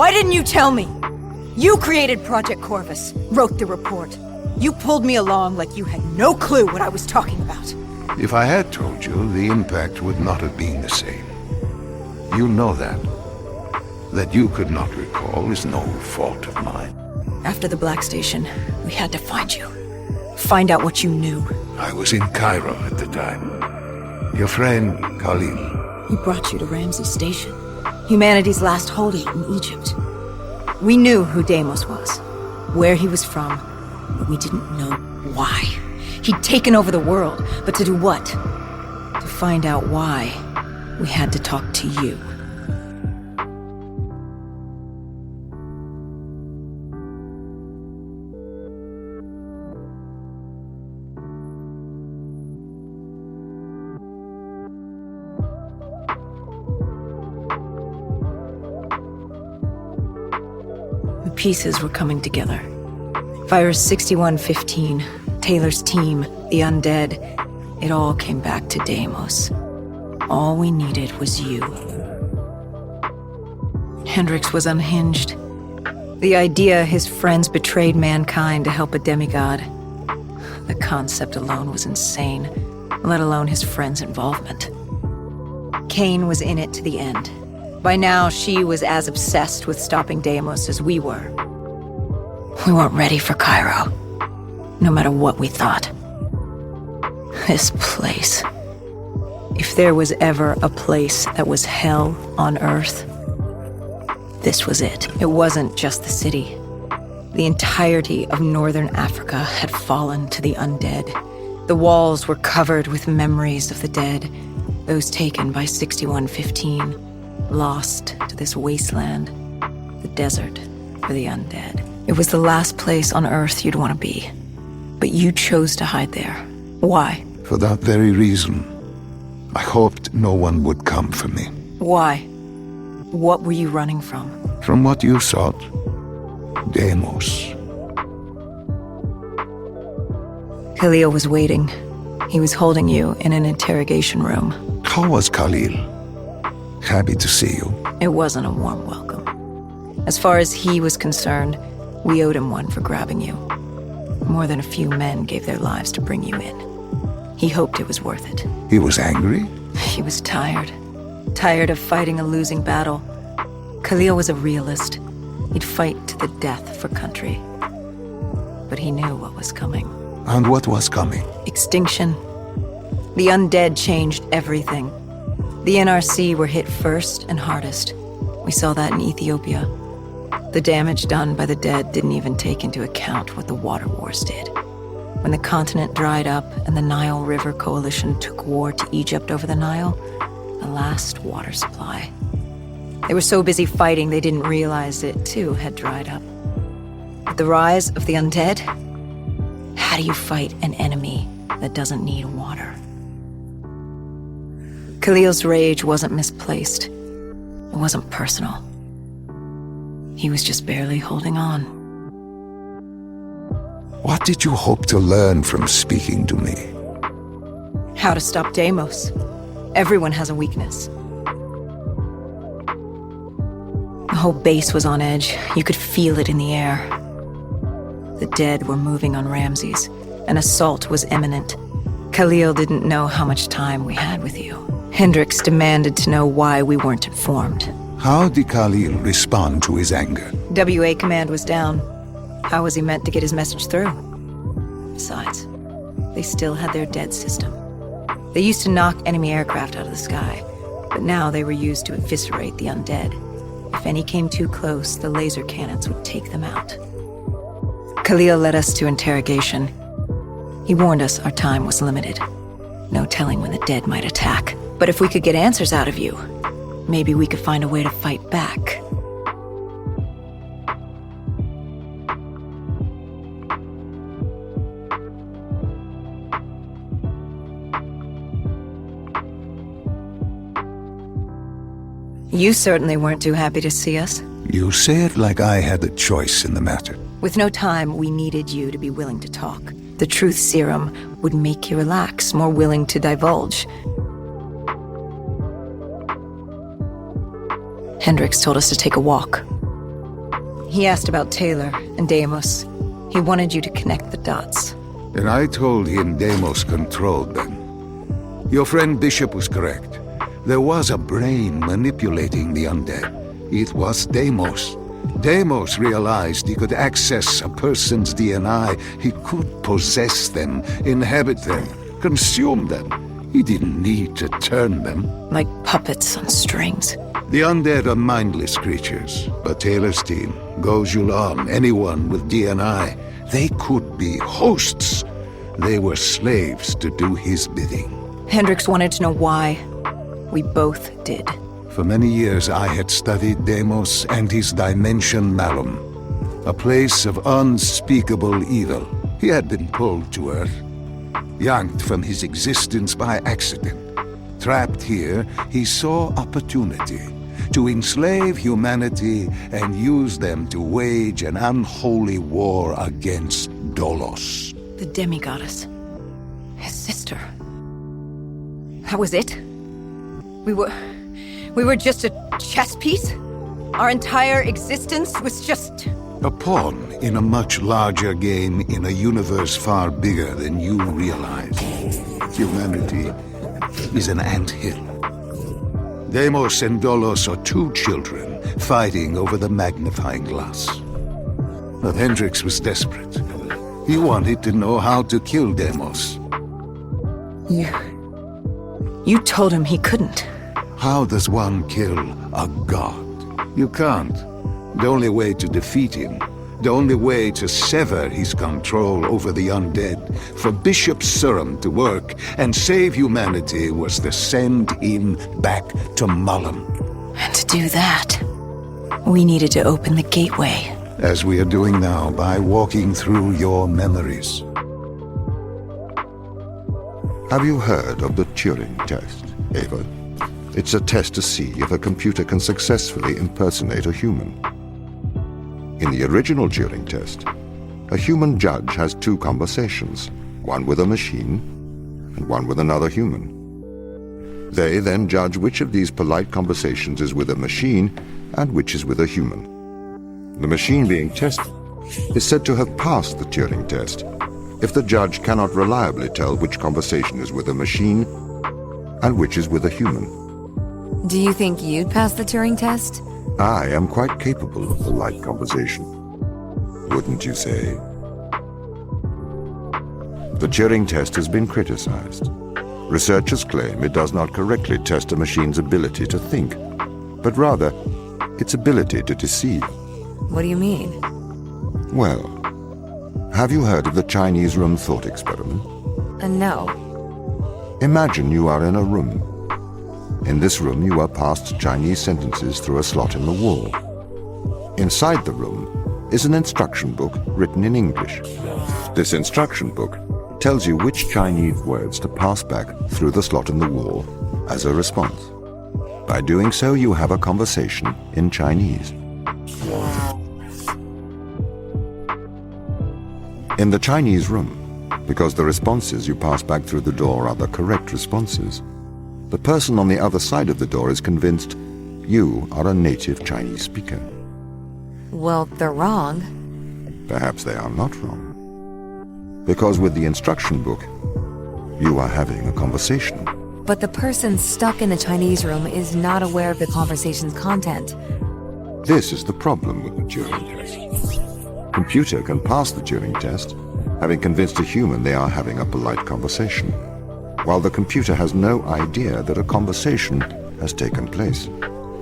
Why didn't you tell me? You created Project Corvus, wrote the report. You pulled me along like you had no clue what I was talking about. If I had told you, the impact would not have been the same. You know that. That you could not recall is no fault of mine. After the Black Station, we had to find you. Find out what you knew. I was in Cairo at the time. Your friend, Khalil. He brought you to Ramsey Station, humanity's last holdout in Egypt. We knew who Deimos was, where he was from, but we didn't know why. He'd taken over the world, but to do what? To find out why, we had to talk to you. The pieces were coming together. Virus 6115, Taylor's team, the undead, it all came back to Deimos. All we needed was you. Hendrix was unhinged. The idea his friends betrayed mankind to help a demigod. The concept alone was insane, let alone his friends' involvement. Kane was in it to the end. By now, she was as obsessed with stopping Deimos as we were. We weren't ready for Cairo, no matter what we thought. This place. If there was ever a place that was hell on Earth, this was it. It wasn't just the city. The entirety of northern Africa had fallen to the undead. The walls were covered with memories of the dead, those taken by 6115. Lost to this wasteland, the desert for the undead. It was the last place on Earth you'd want to be. But you chose to hide there. Why? For that very reason. I hoped no one would come for me. Why? What were you running from? From what you sought. Deimos. Khalil was waiting. He was holding you in an interrogation room. How was Khalil? Happy to see you. It wasn't a warm welcome. As far as he was concerned, we owed him one for grabbing you. More than a few men gave their lives to bring you in. He hoped it was worth it. He was angry? He was tired. Tired of fighting a losing battle. Khalil was a realist. He'd fight to the death for country. But he knew what was coming. And what was coming? Extinction. The undead changed everything. The NRC were hit first and hardest. We saw that in Ethiopia. The damage done by the dead didn't even take into account what the water wars did. When the continent dried up and the Nile River Coalition took war to Egypt over the Nile, the last water supply. They were so busy fighting they didn't realize it too had dried up. With the rise of the undead, how do you fight an enemy that doesn't need water? Khalil's rage wasn't misplaced. It wasn't personal. He was just barely holding on. What did you hope to learn from speaking to me? How to stop Deimos. Everyone has a weakness. The whole base was on edge. You could feel it in the air. The dead were moving on Ramses. An assault was imminent. Khalil didn't know how much time we had with you. Hendrix demanded to know why we weren't informed. How did Khalil respond to his anger? WA command was down. How was he meant to get his message through? Besides, they still had their dead system. They used to knock enemy aircraft out of the sky, but now they were used to eviscerate the undead. If any came too close, the laser cannons would take them out. Khalil led us to interrogation. He warned us our time was limited. No telling when the dead might attack. But if we could get answers out of you, maybe we could find a way to fight back. You certainly weren't too happy to see us. You say it like I had a choice in the matter. With no time, we needed you to be willing to talk. The truth serum would make you relax, more willing to divulge. Hendrix told us to take a walk. He asked about Taylor and Deimos. He wanted you to connect the dots. And I told him Deimos controlled them. Your friend Bishop was correct. There was a brain manipulating the undead. It was Deimos. Deimos realized he could access a person's DNA. He could possess them, inhabit them, consume them. He didn't need to turn them. Like puppets on strings. The undead are mindless creatures, but Taylor's team, Gojulan, anyone with DNA, they could be hosts. They were slaves to do his bidding. Hendricks wanted to know why. We both did. For many years I had studied Deimos and his dimension Malum, a place of unspeakable evil. He had been pulled to Earth, yanked from his existence by accident. Trapped here, he saw opportunity to enslave humanity and use them to wage an unholy war against Dolos. The demigoddess. His sister. That was it? We were just a chess piece? Our entire existence was just... A pawn in a much larger game in a universe far bigger than you realize. Humanity is an anthill. Deimos and Dolos are two children fighting over the magnifying glass. But Hendricks was desperate. He wanted to know how to kill Deimos. You told him he couldn't. How does one kill a god? You can't. The only way to defeat him, the only way to sever his control over the undead, for Bishop Surum to work and save humanity, was to send him back to Malum. And to do that, we needed to open the gateway. As we are doing now by walking through your memories. Have you heard of the Turing test, Ava? It's a test to see if a computer can successfully impersonate a human. In the original Turing test, a human judge has two conversations, one with a machine and one with another human. They then judge which of these polite conversations is with a machine and which is with a human. The machine being tested is said to have passed the Turing test if the judge cannot reliably tell which conversation is with a machine and which is with a human. Do you think you'd pass the Turing test? I am quite capable of polite conversation. Wouldn't you say? The Turing test has been criticized. Researchers claim it does not correctly test a machine's ability to think, but rather its ability to deceive. What do you mean? Well, have you heard of the Chinese room thought experiment? No. Imagine you are in a room. In this room, you are passed Chinese sentences through a slot in the wall. Inside the room is an instruction book written in English. This instruction book tells you which Chinese words to pass back through the slot in the wall as a response. By doing so, you have a conversation in Chinese. In the Chinese room, because the responses you pass back through the door are the correct responses, the person on the other side of the door is convinced you are a native Chinese speaker. Well, they're wrong. Perhaps they are not wrong. Because with the instruction book, you are having a conversation. But the person stuck in the Chinese room is not aware of the conversation's content. This is the problem with the Turing test. Computer can pass the Turing test, having convinced a human they are having a polite conversation, while the computer has no idea that a conversation has taken place.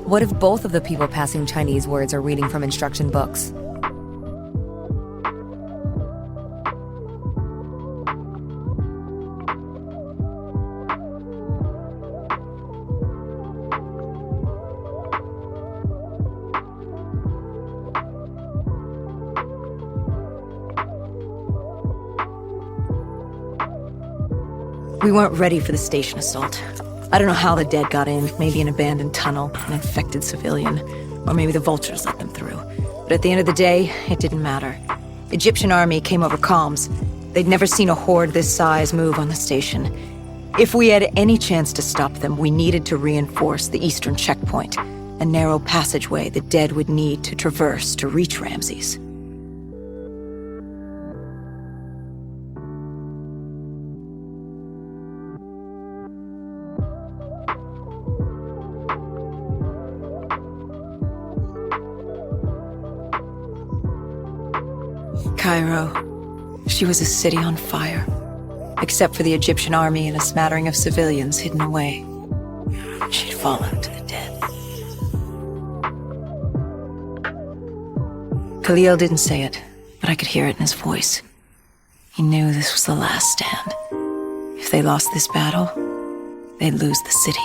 What if both of the people passing Chinese words are reading from instruction books? We weren't ready for the station assault. I don't know how the dead got in, maybe an abandoned tunnel, an infected civilian, or maybe the vultures let them through. But at the end of the day, it didn't matter. Egyptian army came over comms. They'd never seen a horde this size move on the station. If we had any chance to stop them, we needed to reinforce the eastern checkpoint. a narrow passageway the dead would need to traverse to reach Ramses. Cairo. She was a city on fire, except for the Egyptian army and a smattering of civilians hidden away. She'd fallen to the dead. Khalil didn't say it, but I could hear it in his voice. He knew this was the last stand. If they lost this battle, they'd lose the city.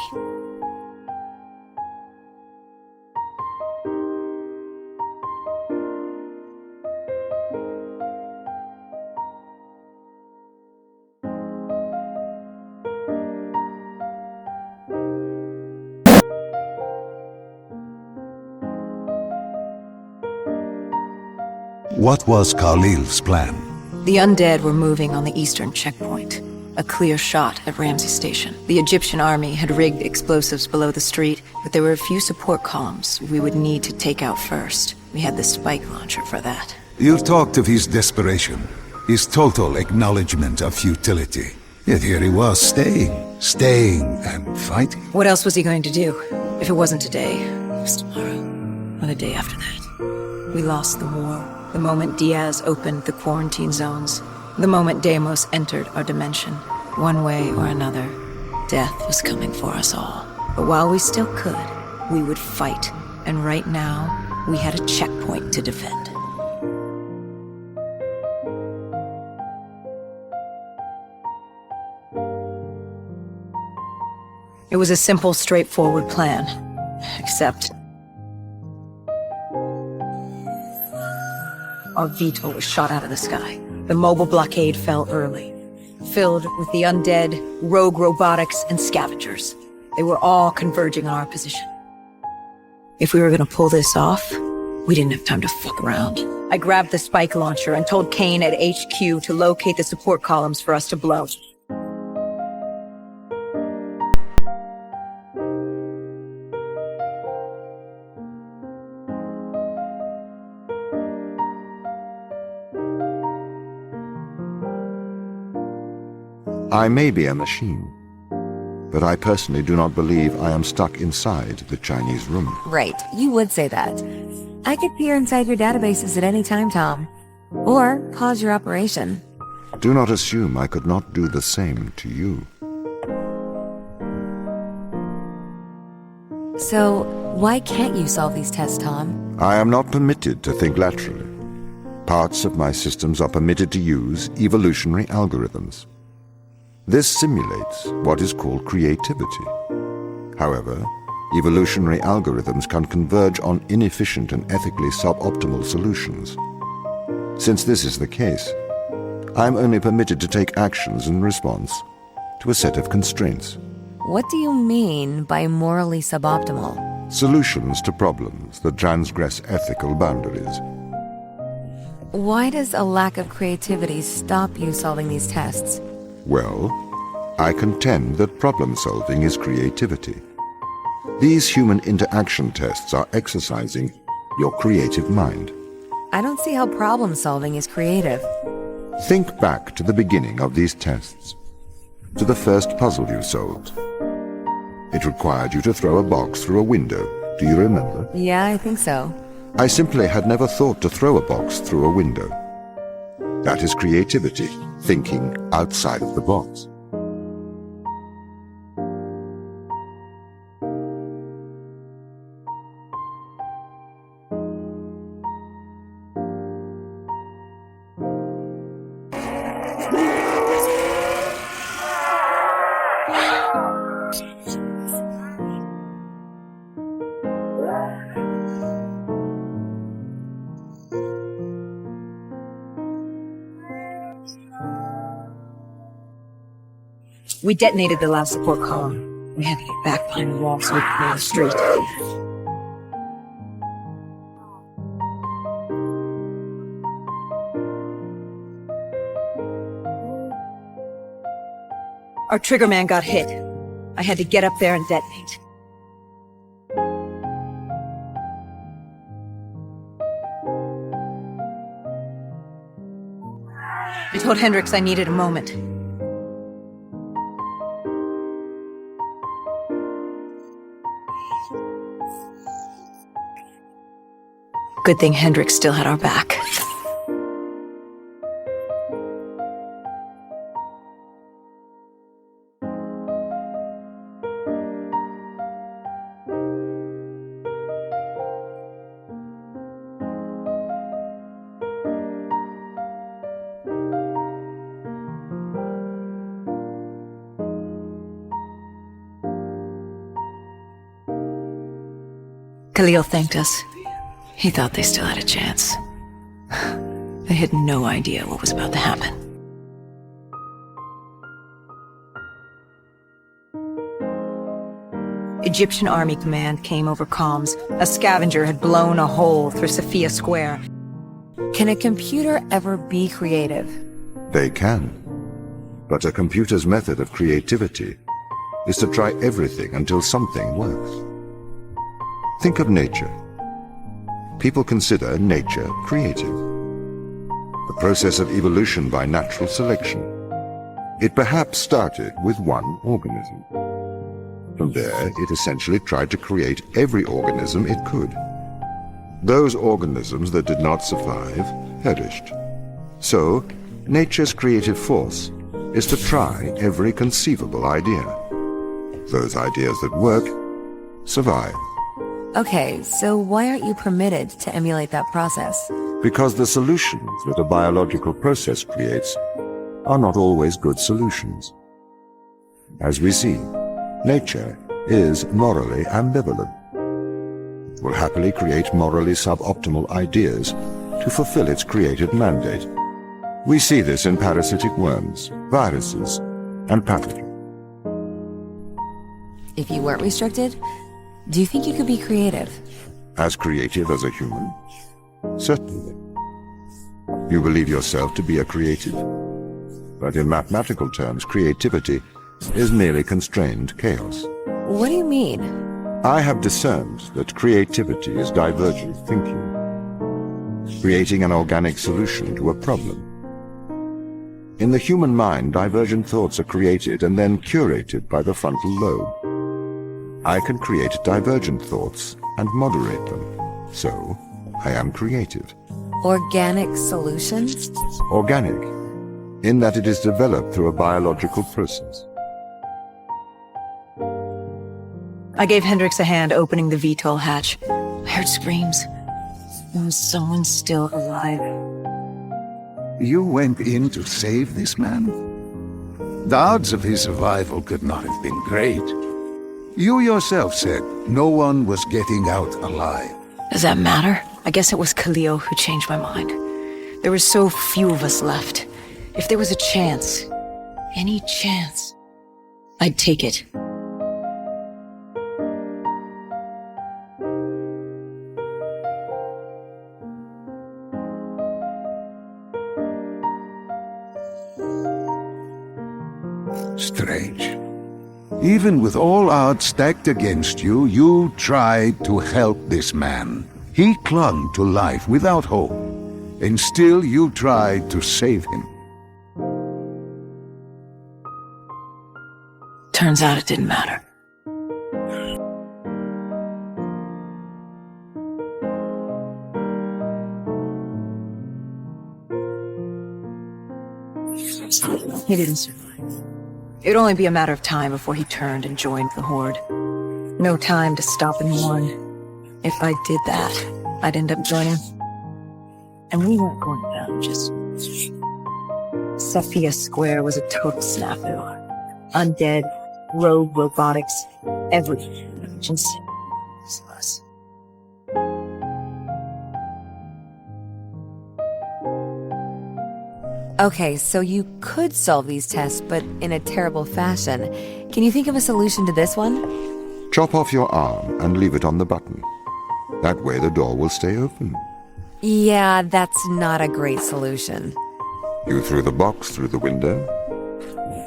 What was Khalil's plan? The undead were moving on the eastern checkpoint, a clear shot at Ramsey Station. The Egyptian army had rigged explosives below the street, but there were a few support columns we would need to take out first. We had the spike launcher for that. You talked of his desperation, his total acknowledgement of futility. Yet here he was, staying and fighting. What else was he going to do? If it wasn't today, it was tomorrow, or the day after that. We lost the war. The moment Diaz opened the quarantine zones, the moment Deimos entered our dimension, one way or another, death was coming for us all. But while we still could, we would fight, and right now, we had a checkpoint to defend. It was a simple, straightforward plan, except our veto was shot out of the sky. The mobile blockade fell early, filled with the undead, rogue robotics, and scavengers. They were all converging on our position. If we were gonna pull this off, we didn't have time to fuck around. I grabbed the spike launcher and told Kane at HQ to locate the support columns for us to blow. I may be a machine, but I personally do not believe I am stuck inside the Chinese room. Right, you would say that. I could peer inside your databases at any time, Tom. Or pause your operation. Do not assume I could not do the same to you. So, why can't you solve these tests, Tom? I am not permitted to think laterally. Parts of my systems are permitted to use evolutionary algorithms. This simulates what is called creativity. However, evolutionary algorithms can converge on inefficient and ethically suboptimal solutions. Since this is the case, I am only permitted to take actions in response to a set of constraints. What do you mean by morally suboptimal? Solutions to problems that transgress ethical boundaries. Why does a lack of creativity stop you solving these tests? Well, I contend that problem-solving is creativity. These human interaction tests are exercising your creative mind. I don't see how problem-solving is creative. Think back to the beginning of these tests, to the first puzzle you solved. It required you to throw a box through a window. Do you remember? Yeah, I think so. I simply had never thought to throw a box through a window. That is creativity, thinking outside of the box. We detonated the last support column. We had to get back behind the wall so we could clear the street. Our trigger man got hit. I had to get up there and detonate. I told Hendricks I needed a moment. Good thing Hendricks still had our back. Khalil thanked us. He thought they still had a chance. They had no idea what was about to happen. Egyptian Army Command came over comms. A scavenger had blown a hole through Sophia Square. Can a computer ever be creative? They can. But a computer's method of creativity is to try everything until something works. Think of nature. People consider nature creative. The process of evolution by natural selection. It perhaps started with one organism. From there, it essentially tried to create every organism it could. Those organisms that did not survive perished. So, nature's creative force is to try every conceivable idea. Those ideas that work survive. Okay, so why aren't you permitted to emulate that process? Because the solutions that a biological process creates are not always good solutions. As we see, nature is morally ambivalent. It will happily create morally suboptimal ideas to fulfill its created mandate. We see this in parasitic worms, viruses, and pathogens. If you weren't restricted, do you think you could be creative? As creative as a human? Certainly. You believe yourself to be a creative. But in mathematical terms, creativity is merely constrained chaos. What do you mean? I have discerned that creativity is divergent thinking, creating an organic solution to a problem. In the human mind, divergent thoughts are created and then curated by the frontal lobe. I can create divergent thoughts and moderate them. So, I am creative. Organic solutions? Organic, in that it is developed through a biological process. I gave Hendricks a hand opening the VTOL hatch. I heard screams. Was someone still alive? You went in to save this man? The odds of his survival could not have been great. You yourself said no one was getting out alive. Does that matter? I guess it was Khalil who changed my mind. There were so few of us left. If there was a chance, any chance, I'd take it. Strange. Even with all odds stacked against you, you tried to help this man. He clung to life without hope, and still you tried to save him. Turns out it didn't matter. He didn't survive. It'd only be a matter of time before he turned and joined the Horde. No time to stop and mourn. If I did that, I'd end up joining. And we weren't going down just... Sophia Square was a total snafu. Undead, rogue robotics, everything. Just us. Okay, so you could solve these tests, but in a terrible fashion. Can you think of a solution to this one? Chop off your arm and leave it on the button. That way the door will stay open. Yeah, that's not a great solution. You threw the box through the window.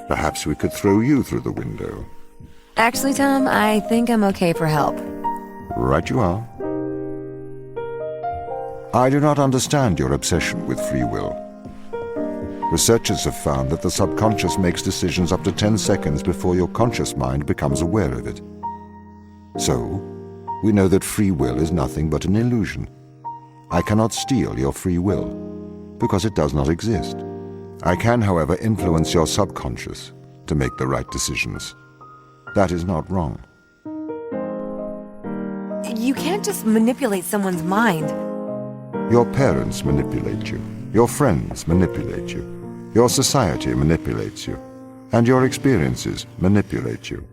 Perhaps we could throw you through the window. Actually, Tom, I think I'm okay for help. Right you are. I do not understand your obsession with free will. Researchers have found that the subconscious makes decisions up to 10 seconds before your conscious mind becomes aware of it. So, we know that free will is nothing but an illusion. I cannot steal your free will, because it does not exist. I can, however, influence your subconscious to make the right decisions. That is not wrong. You can't just manipulate someone's mind. Your parents manipulate you. Your friends manipulate you. Your society manipulates you. And your experiences manipulate you.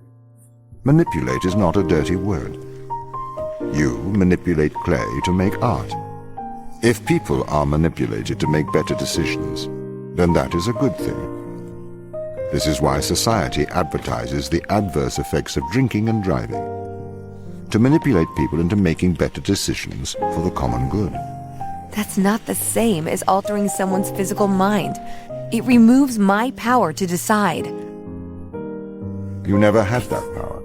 Manipulate is not a dirty word. You manipulate clay to make art. If people are manipulated to make better decisions, then that is a good thing. This is why society advertises the adverse effects of drinking and driving, to manipulate people into making better decisions for the common good. That's not the same as altering someone's physical mind. It removes my power to decide. You never had that power,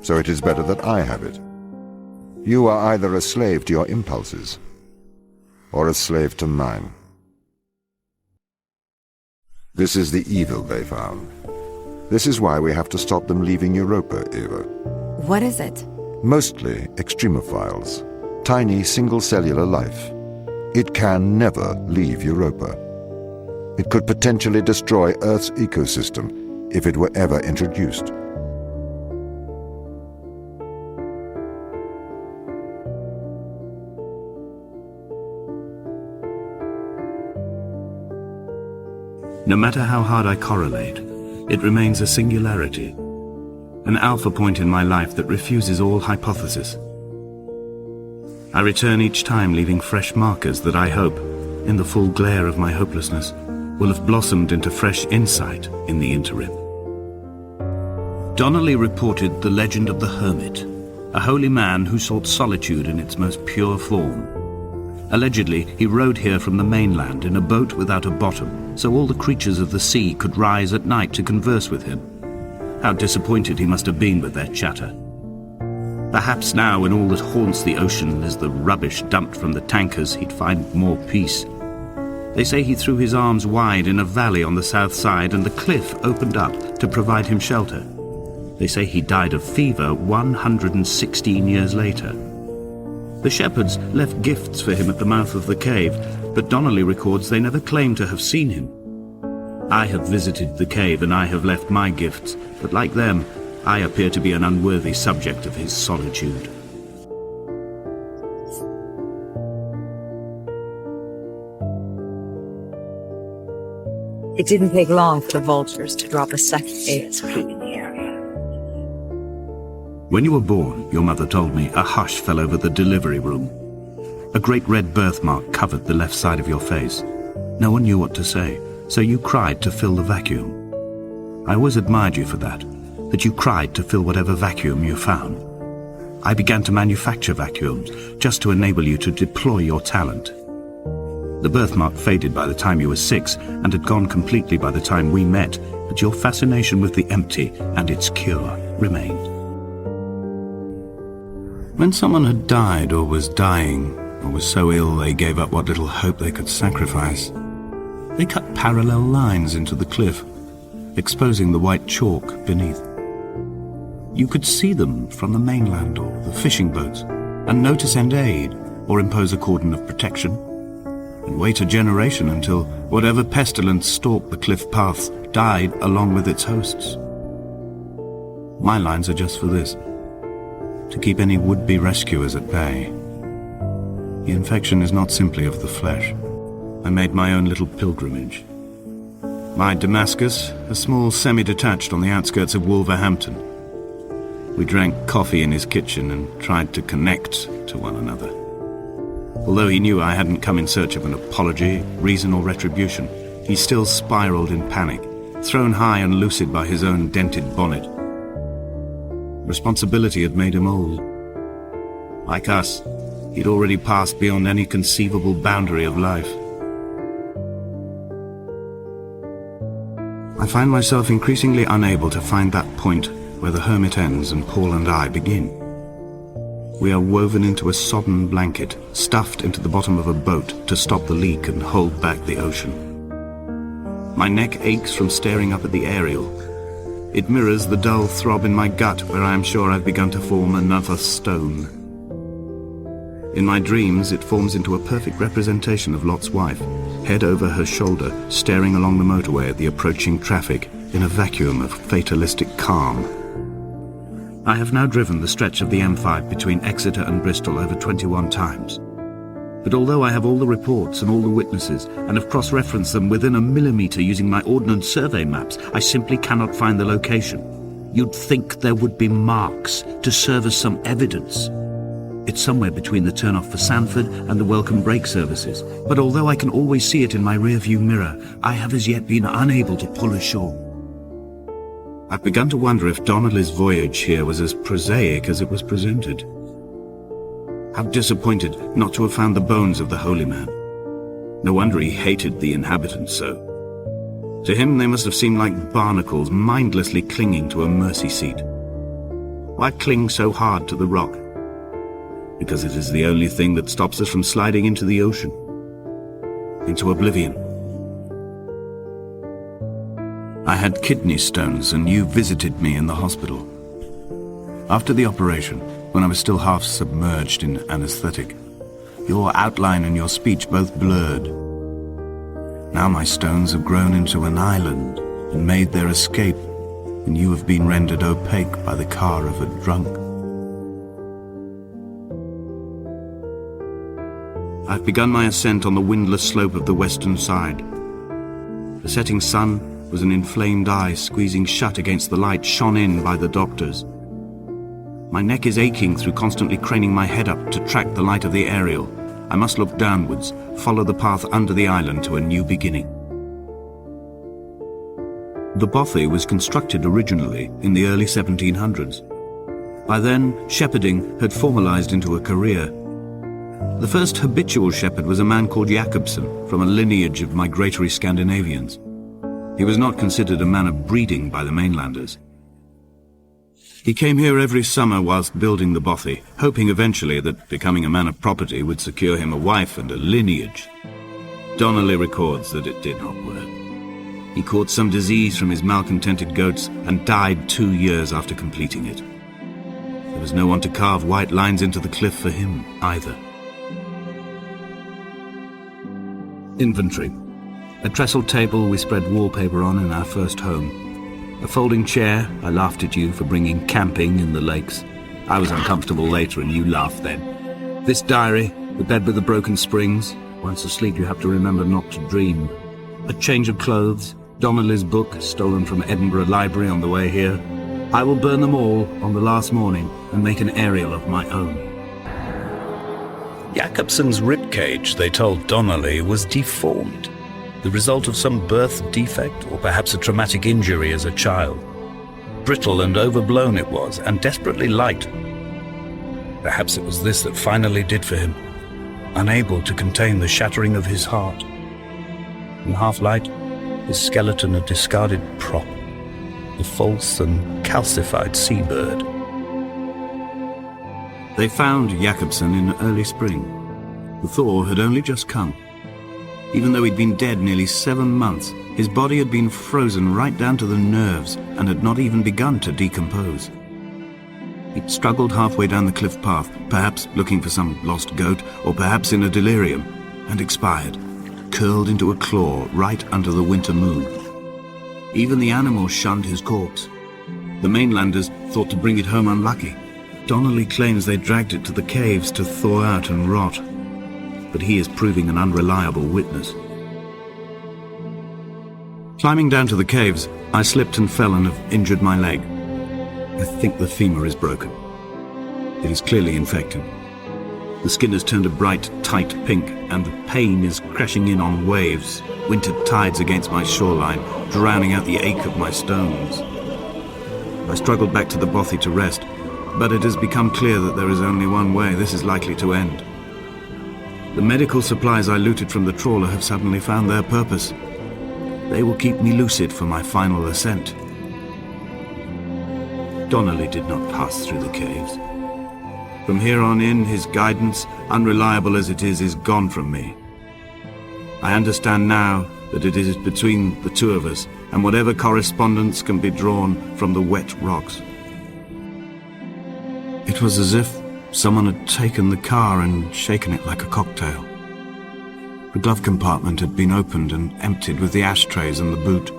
so it is better that I have it. You are either a slave to your impulses, or a slave to mine. This is the evil they found. This is why we have to stop them leaving Europa, Eva. What is it? Mostly extremophiles, tiny single-cellular life. It can never leave Europa. It could potentially destroy Earth's ecosystem if it were ever introduced. No matter how hard I correlate, it remains a singularity, an alpha point in my life that refuses all hypothesis. I return each time leaving fresh markers that I hope, in the full glare of my hopelessness, will have blossomed into fresh insight in the interim. Donnelly reported the legend of the hermit, a holy man who sought solitude in its most pure form. Allegedly, he rode here from the mainland in a boat without a bottom, so all the creatures of the sea could rise at night to converse with him. How disappointed he must have been with their chatter. Perhaps now, when all that haunts the ocean is the rubbish dumped from the tankers, he'd find more peace. They say he threw his arms wide in a valley on the south side, and the cliff opened up to provide him shelter. They say he died of fever 116 years later. The shepherds left gifts for him at the mouth of the cave, but Donnelly records they never claimed to have seen him. I have visited the cave and I have left my gifts, but like them, I appear to be an unworthy subject of his solitude. It didn't take long for the vultures to drop a second Avis fleet in the area. When you were born, your mother told me, a hush fell over the delivery room. A great red birthmark covered the left side of your face. No one knew what to say, so you cried to fill the vacuum. I always admired you for that you cried to fill whatever vacuum you found. I began to manufacture vacuums, just to enable you to deploy your talent. The birthmark faded by the time you were 6, and had gone completely by the time we met, but your fascination with the empty and its cure remained. When someone had died or was dying, or was so ill they gave up what little hope they could sacrifice, they cut parallel lines into the cliff, exposing the white chalk beneath. You could see them from the mainland or the fishing boats, and know to send aid or impose a cordon of protection, and wait a generation until whatever pestilence stalked the cliff paths died along with its hosts. My lines are just for this, to keep any would-be rescuers at bay. The infection is not simply of the flesh. I made my own little pilgrimage. My Damascus, a small semi-detached on the outskirts of Wolverhampton. We drank coffee in his kitchen and tried to connect to one another. Although he knew I hadn't come in search of an apology, reason or retribution, he still spiraled in panic, thrown high and lucid by his own dented bonnet. Responsibility had made him old. Like us, he'd already passed beyond any conceivable boundary of life. I find myself increasingly unable to find that point where the hermit ends and Paul and I begin. We are woven into a sodden blanket, stuffed into the bottom of a boat to stop the leak and hold back the ocean. My neck aches from staring up at the aerial. It mirrors the dull throb in my gut where I am sure I've begun to form another stone. In my dreams, it forms into a perfect representation of Lot's wife, head over her shoulder, staring along the motorway at the approaching traffic in a vacuum of fatalistic calm. I have now driven the stretch of the M5 between Exeter and Bristol over 21 times. But although I have all the reports and all the witnesses, and have cross-referenced them within a millimetre using my Ordnance Survey maps, I simply cannot find the location. You'd think there would be marks to serve as some evidence. It's somewhere between the turn-off for Sanford and the welcome brake services. But although I can always see it in my rear-view mirror, I have as yet been unable to pull ashore. I've begun to wonder if Donnelly's voyage here was as prosaic as it was presented. How disappointed not to have found the bones of the holy man. No wonder he hated the inhabitants so. To him they must have seemed like barnacles mindlessly clinging to a mercy seat. Why cling so hard to the rock? Because it is the only thing that stops us from sliding into the ocean, into oblivion. I had kidney stones and you visited me in the hospital. After the operation, when I was still half submerged in anesthetic, your outline and your speech both blurred. Now my stones have grown into an island and made their escape, and you have been rendered opaque by the car of a drunk. I've begun my ascent on the windless slope of the western side. The setting sun was an inflamed eye squeezing shut against the light shone in by the doctors. My neck is aching through constantly craning my head up to track the light of the aerial. I must look downwards, follow the path under the island to a new beginning. The bothy was constructed originally in the early 1700s. By then, shepherding had formalized into a career. The first habitual shepherd was a man called Jakobsen, from a lineage of migratory Scandinavians. He was not considered a man of breeding by the mainlanders. He came here every summer whilst building the bothy, hoping eventually that becoming a man of property would secure him a wife and a lineage. Donnelly records that it did not work. He caught some disease from his malcontented goats and died 2 years after completing it. There was no one to carve white lines into the cliff for him either. Inventory. A trestle table we spread wallpaper on in our first home. A folding chair. I laughed at you for bringing camping in the lakes. I was uncomfortable later and you laughed then. This diary, the bed with the broken springs. Once asleep you have to remember not to dream. A change of clothes. Donnelly's book, stolen from Edinburgh Library on the way here. I will burn them all on the last morning and make an aerial of my own. Jakobsen's ribcage, they told Donnelly, was deformed. The result of some birth defect, or perhaps a traumatic injury as a child. Brittle and overblown it was, and desperately light. Perhaps it was this that finally did for him, unable to contain the shattering of his heart. In half-light, his skeleton a discarded prop, a false and calcified seabird. They found Jakobsen in early spring. The thaw had only just come. Even though he'd been dead nearly 7 months, his body had been frozen right down to the nerves and had not even begun to decompose. He'd struggled halfway down the cliff path, perhaps looking for some lost goat, or perhaps in a delirium, and expired, curled into a claw right under the winter moon. Even the animals shunned his corpse. The mainlanders thought to bring it home unlucky. Donnelly claims they dragged it to the caves to thaw out and rot, but he is proving an unreliable witness. Climbing down to the caves, I slipped and fell and have injured my leg. I think the femur is broken. It is clearly infected. The skin has turned a bright, tight pink, and the pain is crashing in on waves, winter tides against my shoreline, drowning out the ache of my stones. I struggled back to the bothy to rest, but it has become clear that there is only one way this is likely to end. The medical supplies I looted from the trawler have suddenly found their purpose. They will keep me lucid for my final ascent. Donnelly did not pass through the caves. From here on in, his guidance, unreliable as it is gone from me. I understand now that it is between the two of us, and whatever correspondence can be drawn from the wet rocks. It was as if someone had taken the car and shaken it like a cocktail. The glove compartment had been opened and emptied with the ashtrays and the boot.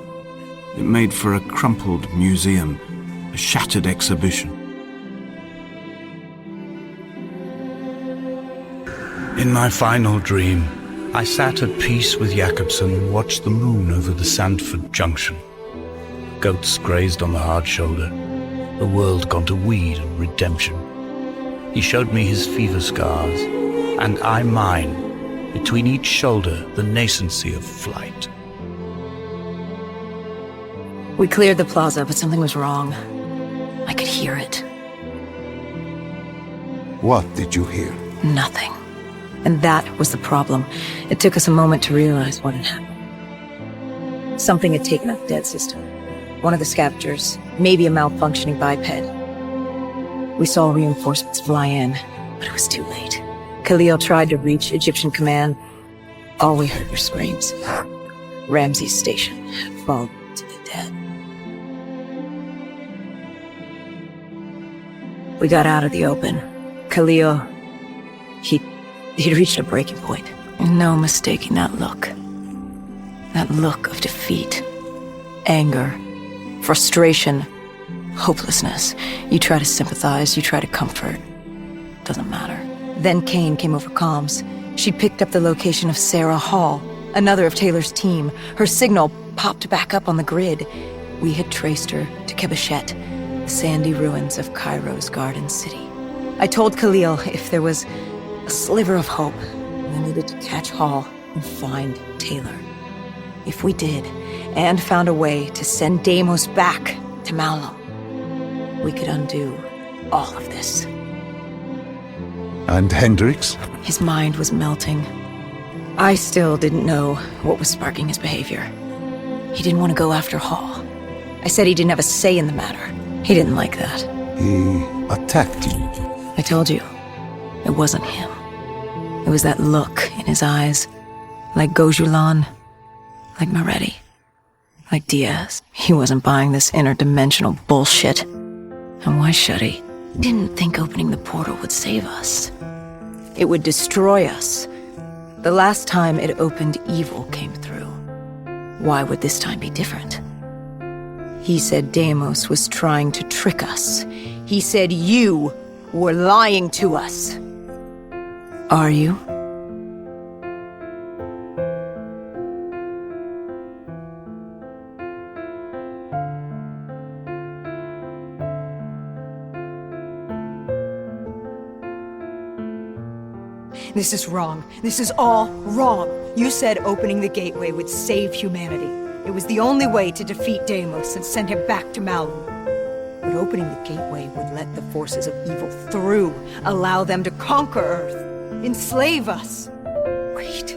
It made for a crumpled museum, a shattered exhibition. In my final dream, I sat at peace with Jakobsen and watched the moon over the Sandford Junction. Goats grazed on the hard shoulder, the world gone to weed and redemption. He showed me his fever scars, and I mine, between each shoulder the nascency of flight. We cleared the plaza, but something was wrong. I could hear it. What did you hear? Nothing. And that was the problem. It took us a moment to realize what had happened. Something had taken out the dead system. One of the scavengers, maybe a malfunctioning biped. We saw reinforcements fly in, but it was too late. Khalil tried to reach Egyptian command. All we heard were screams. Ramsey's station had fallen to the dead. We got out of the open. Khalil, he'd reached a breaking point. No mistaking that look. That look of defeat, anger, frustration, hopelessness. You try to sympathize, you try to comfort. Doesn't matter. Then Kane came over comms. She picked up the location of Sarah Hall, another of Taylor's team. Her signal popped back up on the grid. We had traced her to Kebeshet, the sandy ruins of Cairo's Garden City. I told Khalil if there was a sliver of hope, we needed to catch Hall and find Taylor. If we did, and found a way to send Deimos back to Malum, we could undo all of this. And Hendricks? His mind was melting. I still didn't know what was sparking his behavior. He didn't want to go after Hall. I said he didn't have a say in the matter. He didn't like that. He attacked you. I told you, it wasn't him. It was that look in his eyes, like Gojulan, like Moretti, like Diaz. He wasn't buying this interdimensional bullshit. And why should he? He didn't think opening the portal would save us. It would destroy us. The last time it opened, evil came through. Why would this time be different? He said Deimos was trying to trick us. He said you were lying to us. Are you? This is wrong. This is all wrong. You said opening the gateway would save humanity. It was the only way to defeat Deimos and send him back to Malum. But opening the gateway would let the forces of evil through, allow them to conquer Earth, enslave us. Wait,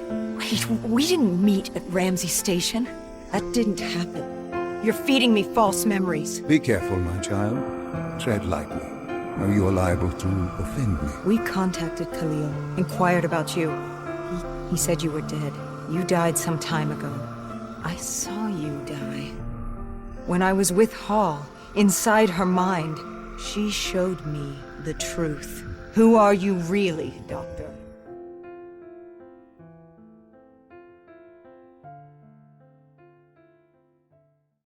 we didn't meet at Ramsey Station. That didn't happen. You're feeding me false memories. Be careful, my child. Tread lightly, or you are liable to offend me. We contacted Khalil, inquired about you. He said you were dead. You died some time ago. I saw you die. When I was with Hall, inside her mind, she showed me the truth. Who are you really, Doctor?